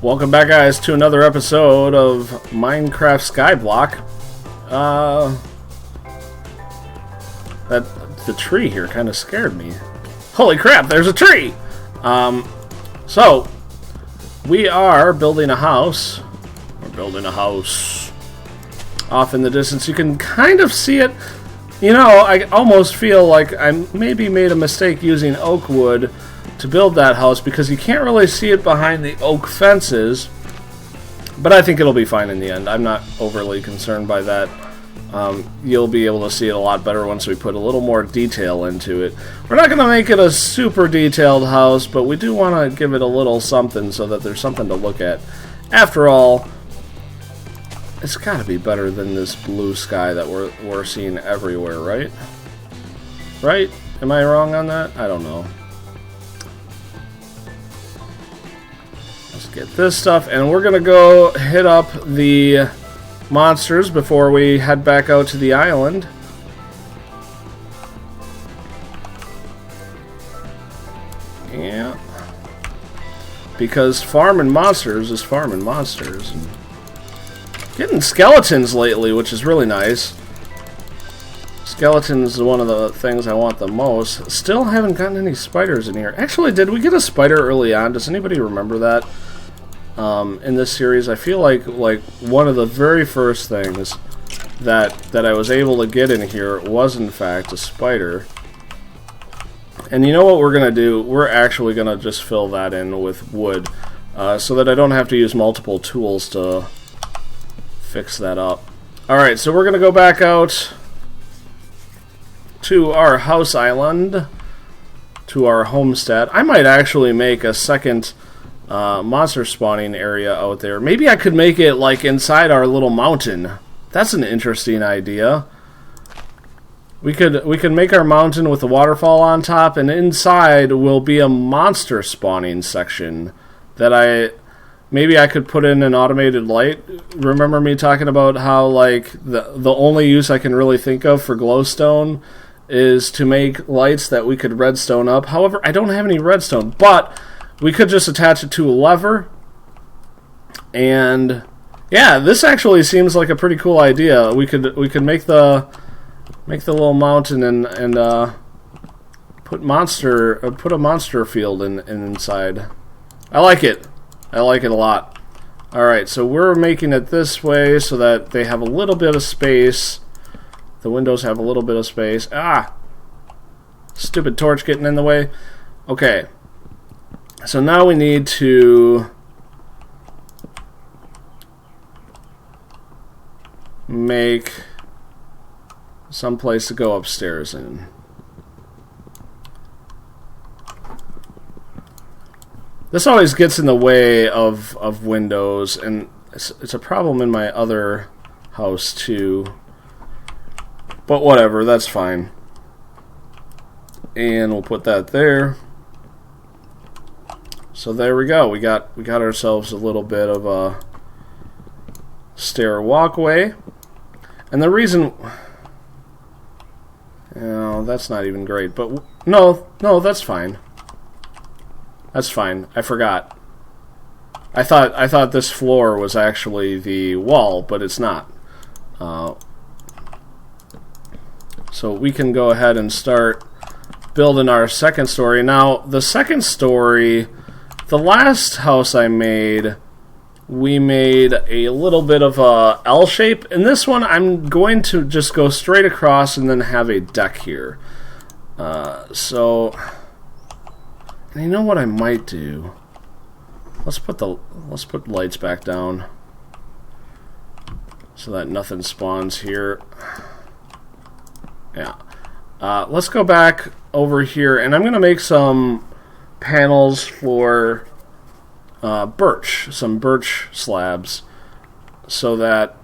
Welcome back, guys, to another episode of Minecraft Skyblock. The tree here kind of scared me. Holy crap, there's a tree! So, we are building a house. We're building a house off in the distance. You can kind of see it. You know, I almost feel like I maybe made a mistake using oak wood to build that house because you can't really see it behind the oak fences. But I think it'll be fine in the end. I'm not overly concerned by that. You'll be able to see it a lot better once we put a little more detail into it. We're not going to make it a super detailed house, but we do want to give it a little something so that there's something to look at. After all, it's got to be better than this blue sky that we're seeing everywhere, right? Right? Am I wrong on that? I don't know. Let's get this stuff, and we're gonna go hit up the monsters before we head back out to the island. Yeah. Because farming monsters is farming monsters. And getting skeletons lately, which is really nice. Skeletons is one of the things I want the most. Still haven't gotten any spiders in here. Actually, did we get a spider early on? Does anybody remember that? In this series, I feel like one of the very first things that I was able to get in here was in fact a spider. And you know what we're gonna do? We're actually gonna just fill that in with wood, so that I don't have to use multiple tools to fix that up. Alright, so we're gonna go back out to our house island, to our homestead. I might actually make a second monster spawning area out there. Maybe I could make it like inside our little mountain. That's an interesting idea. We could make our mountain with a waterfall on top, and inside will be a monster spawning section that maybe I could put in an automated light. Remember me talking about how like the only use I can really think of for glowstone is to make lights that we could redstone up. However, I don't have any redstone, but we could just attach it to a lever. And yeah, this actually seems like a pretty cool idea. We could make the little mountain and put a monster field inside. I like it. I like it a lot. Alright, so we're making it this way so that they have a little bit of space. The windows have a little bit of space. Ah! Stupid torch getting in the way. Okay. So now we need to make some place to go upstairs in. This always gets in the way of windows, and it's a problem in my other house too. But whatever, that's fine. And we'll put that there. So there we go. We got ourselves a little bit of a stair walkway. And the reason, that's not even great, but no, that's fine. That's fine. I forgot. I thought this floor was actually the wall, but it's not. So we can go ahead and start building our second story. Now, the second story, the last house I made, we made a little bit of a L shape. In this one, I'm going to just go straight across and then have a deck here. And you know what I might do? Let's put lights back down so that nothing spawns here. Yeah. Let's go back over here, and I'm going to make some panels for birch, some birch slabs, so that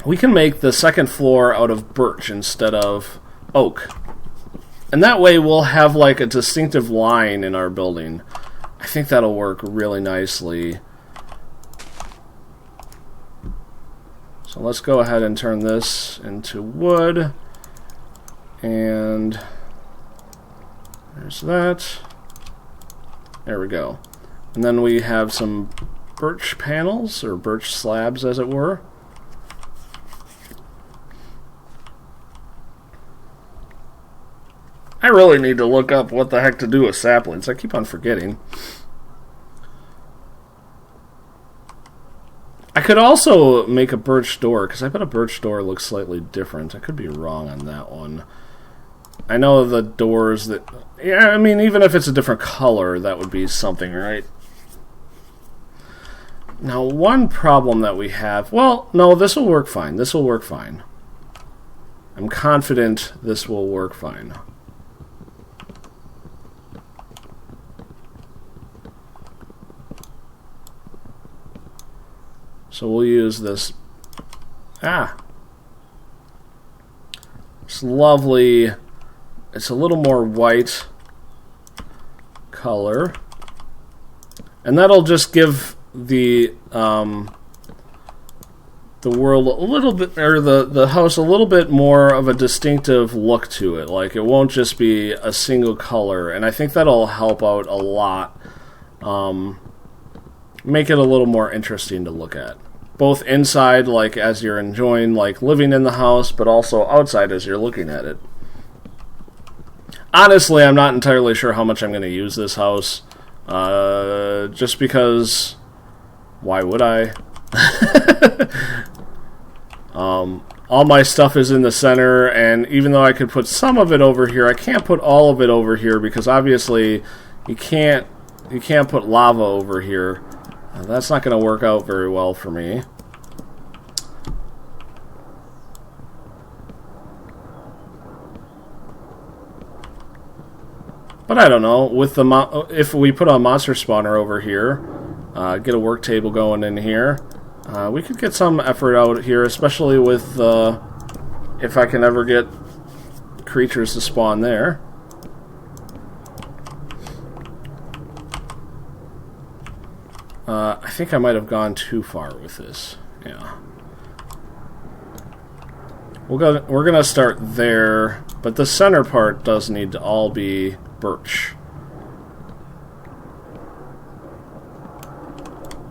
we can make the second floor out of birch instead of oak. And that way we'll have like a distinctive line in our building. I think that'll work really nicely. So let's go ahead and turn this into wood. And there's that. There we go. And then we have some birch panels, or birch slabs as it were. I really need to look up what the heck to do with saplings. I keep on forgetting. I could also make a birch door, because I bet a birch door looks slightly different. I could be wrong on that one. I know the doors that... Yeah, I mean, even if it's a different color, that would be something, right? Now, one problem that we have... Well, no, this will work fine. This will work fine. I'm confident this will work fine. So we'll use this... It's lovely... It's a little more white color. And that'll just give the world a little bit, or the house a little bit more of a distinctive look to it. Like, it won't just be a single color. And I think that'll help out a lot. Make it a little more interesting to look at. Both inside, like, as you're enjoying, like, living in the house, but also outside as you're looking at it. Honestly, I'm not entirely sure how much I'm going to use this house. Just because... Why would I? All my stuff is in the center, and even though I could put some of it over here, I can't put all of it over here, because obviously you can't put lava over here. That's not going to work out very well for me. But I don't know, with the if we put a monster spawner over here, get a work table going in here, we could get some effort out here, especially with if I can ever get creatures to spawn there. I think I might have gone too far with this. Yeah. We're gonna start there, but the center part does need to all be birch.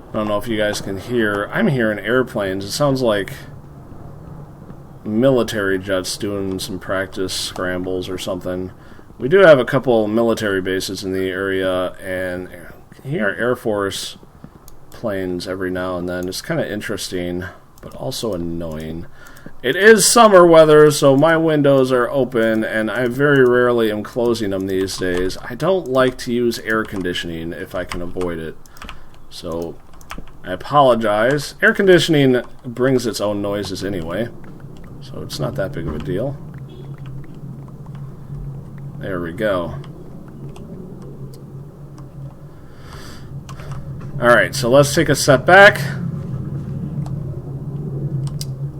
I don't know if you guys can hear. I'm hearing airplanes. It sounds like military jets doing some practice scrambles or something. We do have a couple military bases in the area, and you hear Air Force planes every now and then. It's kind of interesting, but also annoying. It is summer weather, so my windows are open, and I very rarely am closing them these days. I don't like to use air conditioning if I can avoid it. So, I apologize. Air conditioning brings its own noises anyway, so it's not that big of a deal. There we go. Alright, so let's take a step back.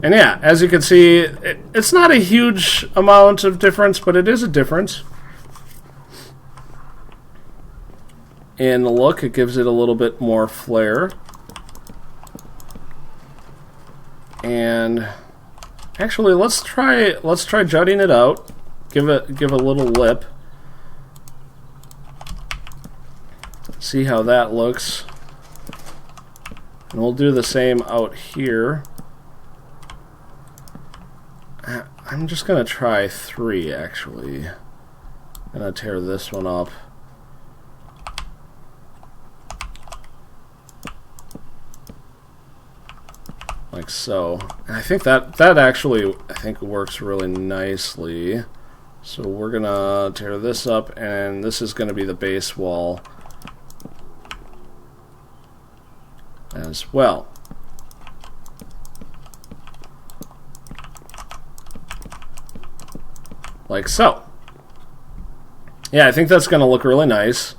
And yeah, as you can see, it's not a huge amount of difference, but it is a difference. In the look, it gives it a little bit more flair. And actually, let's try jutting it out. Give a little lip. See how that looks. And we'll do the same out here. I'm just going to try 3, actually. I'm going to tear this one up. Like so. And I think that actually, works really nicely. So we're going to tear this up, and this is going to be the base wall as well. Like so. Yeah, I think that's going to look really nice.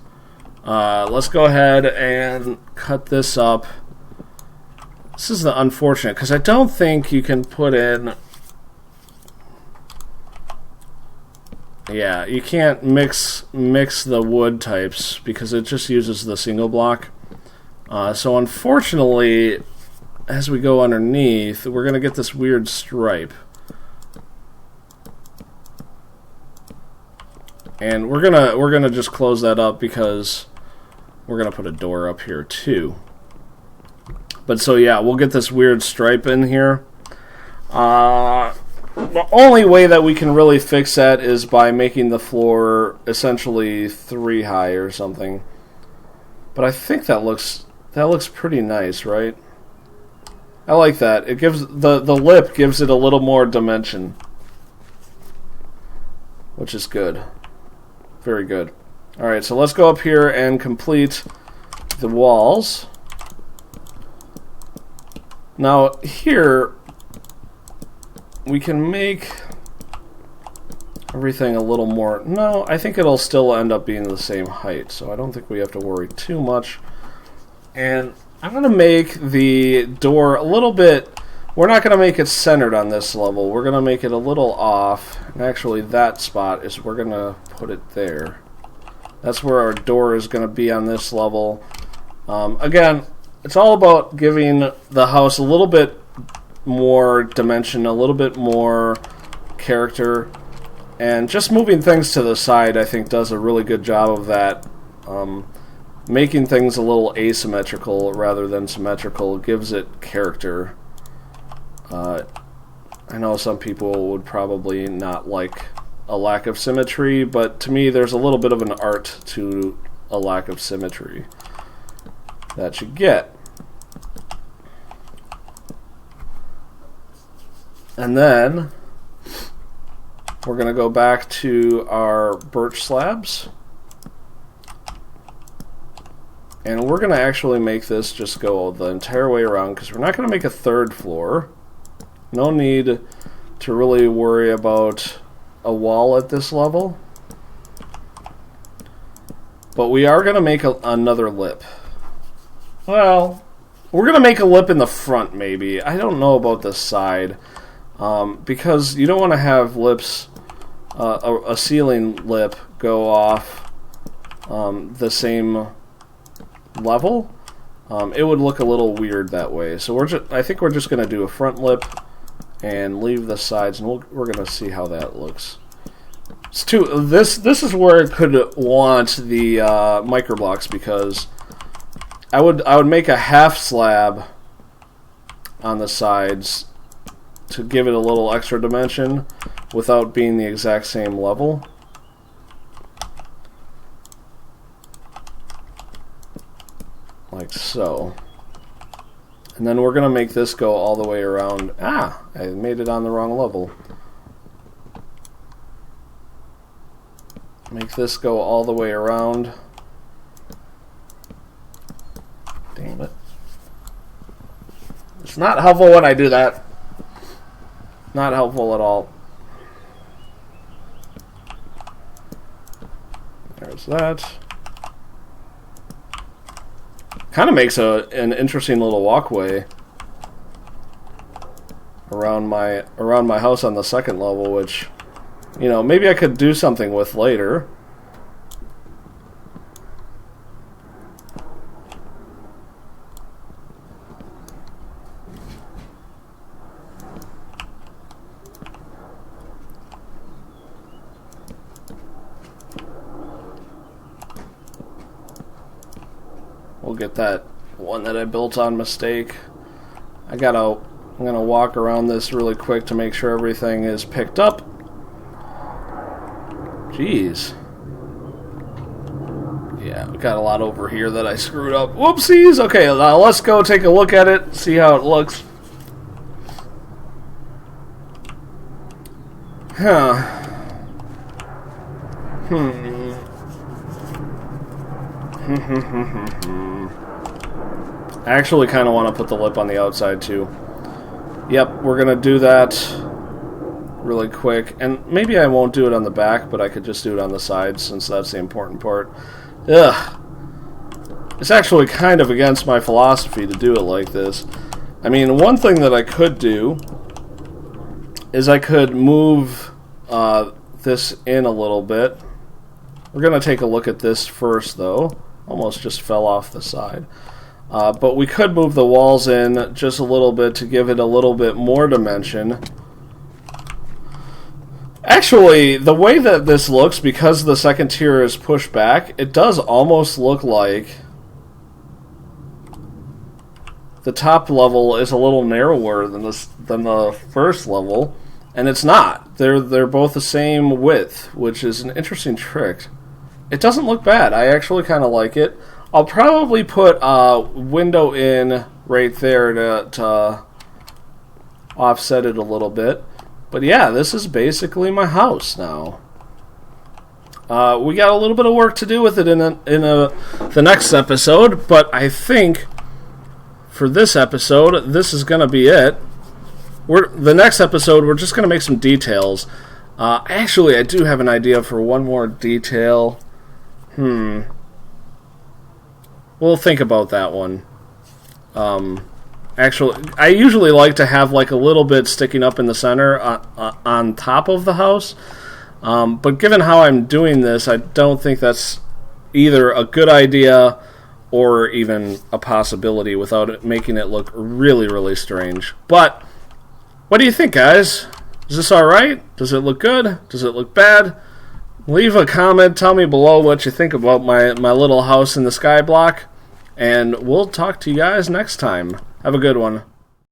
Let's go ahead and cut this up. This is the unfortunate, because I don't think you can put in... Yeah, you can't mix the wood types, because it just uses the single block. So unfortunately, as we go underneath, we're going to get this weird stripe. And we're gonna just close that up, because we're gonna put a door up here too. But so yeah, we'll get this weird stripe in here. The only way that we can really fix that is by making the floor essentially 3 high or something. But I think that looks pretty nice, right? I like that. It gives the lip gives it a little more dimension, which is good. Very good. All right, so let's go up here and complete the walls. Now here we can make everything a little more... No, I think it'll still end up being the same height, so I don't think we have to worry too much. And I'm going to make the door a little bit... We're not going to make it centered on this level. We're going to make it a little off. And actually, that spot is... We're going to put it there. That's where our door is going to be on this level. Again, it's all about giving the house a little bit more dimension, a little bit more character, and just moving things to the side I think does a really good job of that. Making things a little asymmetrical rather than symmetrical gives it character. I know some people would probably not like a lack of symmetry, but to me there's a little bit of an art to a lack of symmetry that you get. And then we're going to go back to our birch slabs. And we're going to actually make this just go the entire way around because we're not going to make a 3rd floor. No need to really worry about a wall at this level. But we are going to make another lip. Well, we're going to make a lip in the front maybe. I don't know about the side. Because you don't want to have lips, a ceiling lip go off the same level. It would look a little weird that way. So I think we're just going to do a front lip and leave the sides, and we're going to see how that looks. This is where it could want the microblocks, because I would make a half slab on the sides to give it a little extra dimension without being the exact same level. Like so. And then we're going to make this go all the way around. Ah, I made it on the wrong level. Make this go all the way around. Damn it. It's not helpful when I do that. Not helpful at all. There's that. Kind of makes an interesting little walkway around my house on the 2nd level, which, you know, maybe I could do something with later. We'll get that one that I built on mistake. I'm gonna walk around this really quick to make sure everything is picked up. Jeez. Yeah, we got a lot over here that I screwed up. Whoopsies! Okay, now let's go take a look at it, see how it looks. Huh. I actually kind of want to put the lip on the outside too. Yep, we're going to do that really quick. And maybe I won't do it on the back, but I could just do it on the sides since that's the important part. Ugh. It's actually kind of against my philosophy to do it like this. I mean, one thing that I could do is I could move this in a little bit. We're going to take a look at this first, though. Almost just fell off the side. But we could move the walls in just a little bit to give it a little bit more dimension. Actually, the way that this looks, because the 2nd tier is pushed back, it does almost look like the top level is a little narrower than the first level, and it's not. They're both the same width, which is an interesting trick. It doesn't look bad. I actually kind of like it. I'll probably put a window in right there to offset it a little bit. But yeah, this is basically my house now. We got a little bit of work to do with it in the next episode, but I think for this episode, this is going to be it. The next episode, we're just going to make some details. Actually, I do have an idea for one more detail. We'll think about that one. Actually, I usually like to have like a little bit sticking up in the center on top of the house. But given how I'm doing this, I don't think that's either a good idea or even a possibility without it making it look really, really strange. But what do you think, guys? Is this alright? Does it look good? Does it look bad? Leave a comment. Tell me below what you think about my little house in the skyblock. And we'll talk to you guys next time. Have a good one.